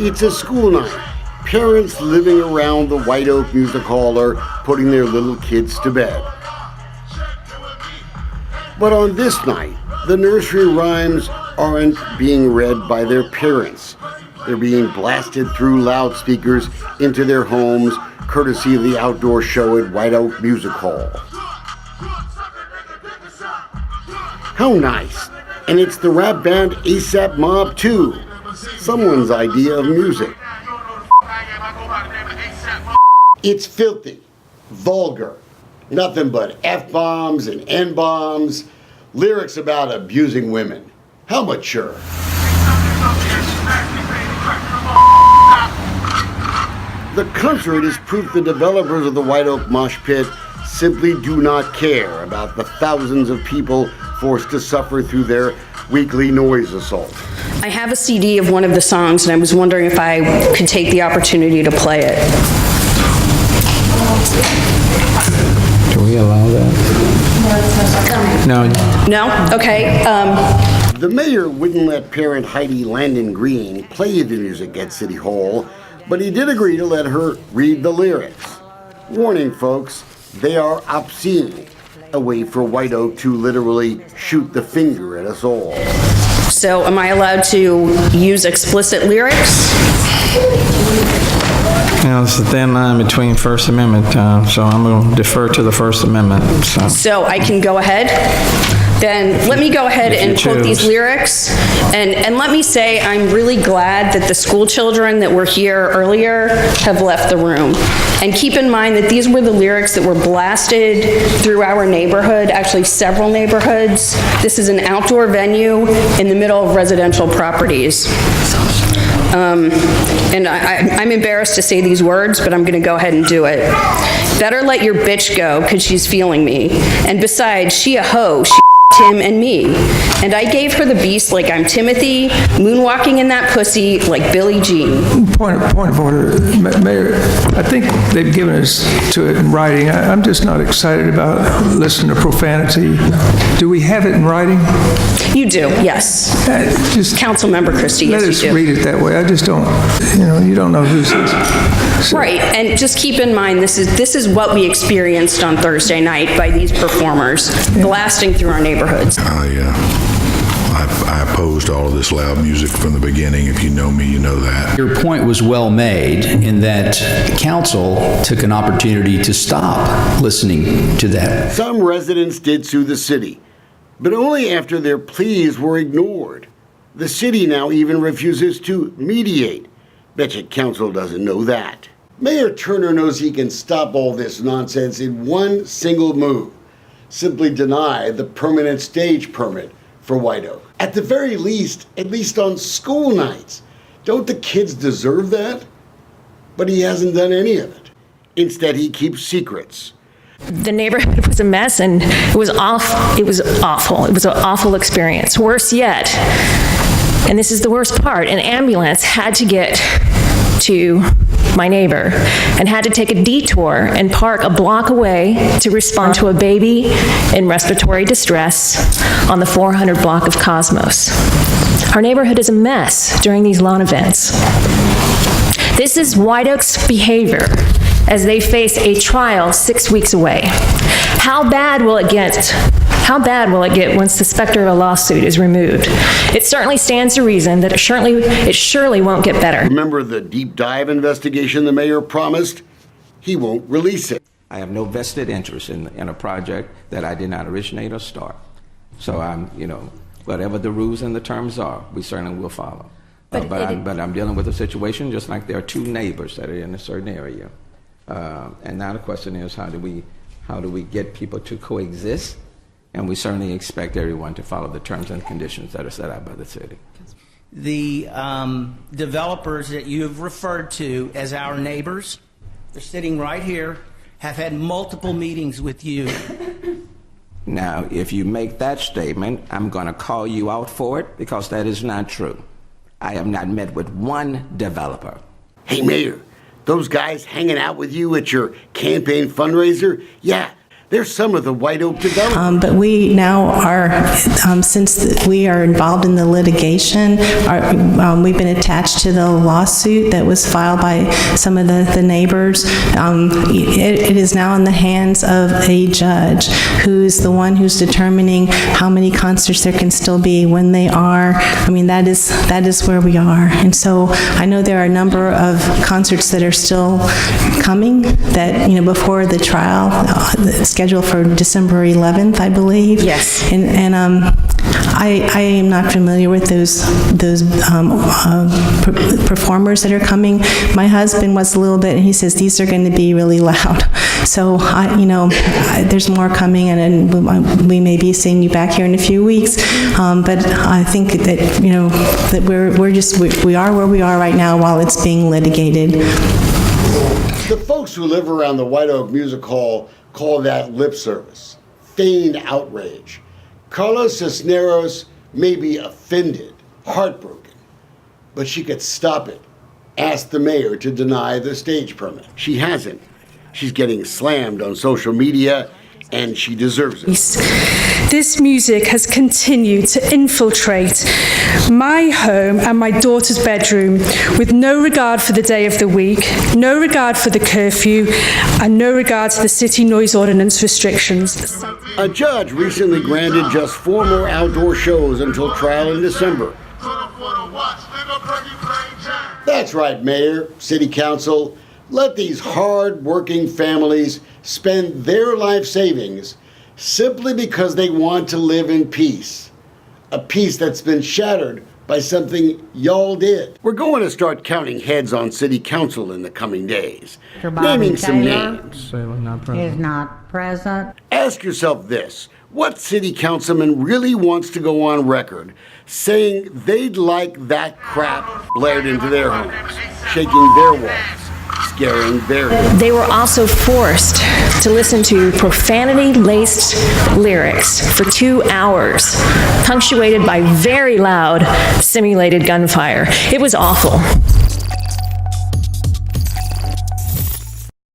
It's a school night. Parents living around the White Oak Music Hall are putting their little kids to bed. But on this night, the nursery rhymes aren't being read by their parents. They're being blasted through loudspeakers into their homes, courtesy of the outdoor show at White Oak Music Hall. How nice. And it's the rap band ASAP Mob too. Someone's idea of music. It's filthy, vulgar, nothing but F-bombs and N-bombs, lyrics about abusing women. How mature. The concert is proof the developers of the White Oak Mosh Pit simply do not care about the thousands of people forced to suffer through their weekly noise assault. I have a CD of one of the songs, and I was wondering if I could take the opportunity to play it. Do we allow that? No. No? Okay. The mayor wouldn't let parent Heidi Landon Green play the music at City Hall, but he did agree to let her read the lyrics. Warning, folks, they are obscene, a way for White Oak to literally shoot the finger at us all. So am I allowed to use explicit lyrics? You know, it's a thin line between First Amendment, so I'm going to defer to the First Amendment. So I can go ahead? Then let me go ahead and quote these lyrics. And let me say, I'm really glad that the school children that were here earlier have left the room. And keep in mind that these were the lyrics that were blasted through our neighborhood, actually several neighborhoods. This is an outdoor venue in the middle of residential properties. And I'm embarrassed to say these words, but I'm gonna go ahead and do it. Better let your bitch go, 'cause she's feeling me. And besides, she a hoe, she him and me. And I gave her the beast like I'm Timothy, moonwalking in that pussy like Billie Jean. Point of order, Mayor. I think they've given us to it in writing. I'm just not excited about listening to profanity. Do we have it in writing? You do, yes. Just Councilmember Christie, yes, you do. let us read it that way. I just don't, you don't know who's this. So. Right, and just keep in mind, this is what we experienced on Thursday night by these performers blasting through our neighborhoods. I opposed all of this loud music from the beginning. If you know me, you know that. Your point was well made in that council took an opportunity to stop listening to that. Some residents did sue the city, but only after their pleas were ignored. The city now even refuses to mediate. Betcha council doesn't know that. Mayor Turner knows he can stop all this nonsense in one single move. Simply deny the permanent stage permit for White Oak. At the very least, at least on school nights. Don't the kids deserve that? But he hasn't done any of it. Instead, he keeps secrets. The neighborhood was a mess, and it was awful. It was awful. It was an awful experience. Worse yet, and this is the worst part, an ambulance had to get to my neighbor and had to take a detour and park a block away to respond to a baby in respiratory distress on the 400 block of Cosmos. Our neighborhood is a mess during these lawn events. This is White Oak's behavior as they face a trial 6 weeks away. How bad will it get? How bad will it get once the specter of a lawsuit is removed? It certainly stands to reason that it surely won't get better. Remember the deep dive investigation the mayor promised? He won't release it. I have no vested interest in a project that I did not originate or start. So whatever the rules and the terms are, we certainly will follow. But I'm dealing with a situation just like there are two neighbors that are in a certain area. And now the question is, how do we get people to coexist? And we certainly expect everyone to follow the terms and conditions that are set out by the city. The developers that you've referred to as our neighbors, they're sitting right here, have had multiple meetings with you. Now, if you make that statement, I'm going to call you out for it because that is not true. I have not met with one developer. Hey, Mayor, those guys hanging out with you at your campaign fundraiser? Yeah, They're some of the White Oak developers. But we now are, since we are involved in the litigation, we've been attached to the lawsuit that was filed by some of the neighbors. It is now in the hands of a judge who's the one who's determining how many concerts there can still be, when they are. I mean, that is where we are. And so I know there are a number of concerts that are still coming that, before the trial, scheduled for December 11th, I believe. Yes. And I am not familiar with those performers that are coming. My husband was a little bit, and he says these are going to be really loud. So there's more coming, and we may be seeing you back here in a few weeks. But I think that that we are where we are right now while it's being litigated. The folks who live around the White Oak Music Hall call that lip service, feigned outrage. Carla Cisneros may be offended, heartbroken, but she could stop it. Ask the mayor to deny the stage permit. She hasn't. She's getting slammed on social media, and she deserves it. This music has continued to infiltrate my home and my daughter's bedroom with no regard for the day of the week, no regard for the curfew, and no regard to the city noise ordinance restrictions. A judge recently granted just 4 more outdoor shows until trial in December. That's right, Mayor, City Council. Let these hard-working families spend their life savings simply because they want to live in peace. A peace that's been shattered by something y'all did. We're going to start counting heads on City Council in the coming days. Naming some names. Is not present. Ask yourself this. What city councilman really wants to go on record saying they'd like that crap blared into their homes, shaking their walls, scaring their kids? They were also forced to listen to profanity-laced lyrics for 2 hours, punctuated by very loud simulated gunfire. It was awful.